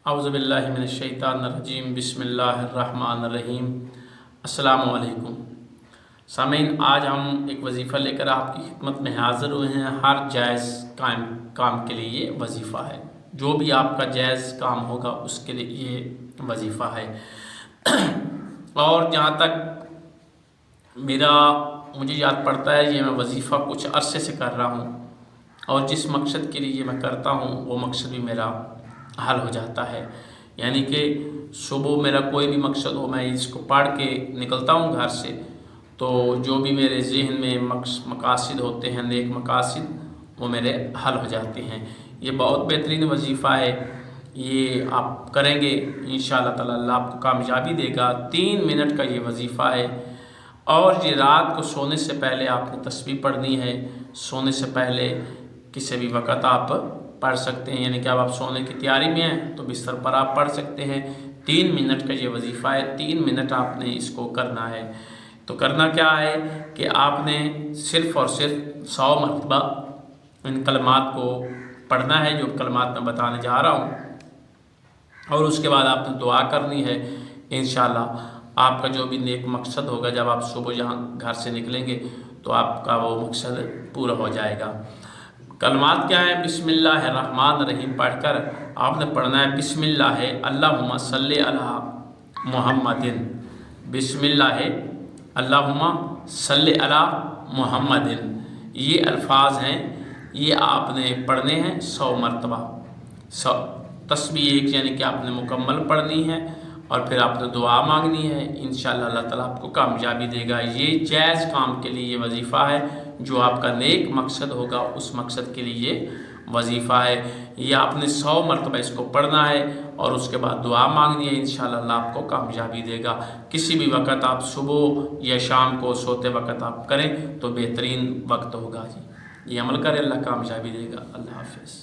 اعوذ باللہ من الشیطان الرجیم بسم اللہ الرحمن الرحیم۔ السلام علیکم سامعین، آج ہم ایک وظیفہ لے کر آپ کی خدمت میں حاضر ہوئے ہیں۔ ہر جائز کام کے لیے یہ وظیفہ ہے، جو بھی آپ کا جائز کام ہوگا اس کے لیے یہ وظیفہ ہے۔ اور جہاں تک مجھے یاد پڑتا ہے، یہ میں وظیفہ کچھ عرصے سے کر رہا ہوں، اور جس مقصد کے لیے میں کرتا ہوں وہ مقصد بھی میرا حل ہو جاتا ہے۔ یعنی کہ صبح میرا کوئی بھی مقصد ہو، میں اس کو پڑھ کے نکلتا ہوں گھر سے، تو جو بھی میرے ذہن میں مقاصد ہوتے ہیں، نیک مقاصد، وہ میرے حل ہو جاتے ہیں۔ یہ بہت بہترین وظیفہ ہے، یہ آپ کریں گے انشاءاللہ تعالی اللہ آپ کو کامیابی دے گا۔ 3 منٹ کا یہ وظیفہ ہے، اور یہ رات کو سونے سے پہلے آپ نے تسبیح پڑھنی ہے۔ سونے سے پہلے کسی بھی وقت آپ پڑھ سکتے ہیں، یعنی کہ اب آپ سونے کی تیاری میں ہیں تو بستر پر آپ پڑھ سکتے ہیں۔ 3 منٹ کا یہ وظیفہ ہے، 3 منٹ آپ نے اس کو کرنا ہے۔ تو کرنا کیا ہے کہ آپ نے صرف اور صرف 100 مرتبہ ان کلمات کو پڑھنا ہے، جو کلمات میں بتانے جا رہا ہوں، اور اس کے بعد آپ نے دعا کرنی ہے۔ انشاءاللہ آپ کا جو بھی نیک مقصد ہوگا، جب آپ صبح یہاں گھر سے نکلیں گے تو آپ کا وہ مقصد پورا ہو جائے گا۔ کلمات کیا ہے؟ بسم اللہ الرحمن الرحیم پڑھ کر آپ نے پڑھنا ہے بسم اللہ اللہم صلی علی محمد، بسم اللہ اللہم صلی علی محمد۔ یہ الفاظ ہیں، یہ آپ نے پڑھنے ہیں 100 مرتبہ۔ تسبیح ایک یعنی کہ آپ نے مکمل پڑھنی ہے، اور پھر آپ نے دعا مانگنی ہے۔ انشاءاللہ اللہ تعالیٰ آپ کو کامیابی دے گا۔ یہ جائز کام کے لیے یہ وظیفہ ہے، جو آپ کا نیک مقصد ہوگا اس مقصد کے لیے یہ وظیفہ ہے۔ یہ آپ نے 100 مرتبہ اس کو پڑھنا ہے، اور اس کے بعد دعا مانگنی ہے۔ انشاءاللہ اللہ آپ کو کامیابی دے گا۔ کسی بھی وقت آپ صبح یا شام کو سوتے وقت آپ کریں تو بہترین وقت ہوگا۔ یہ عمل کریں، اللہ کامیابی دے گا۔ اللہ حافظ۔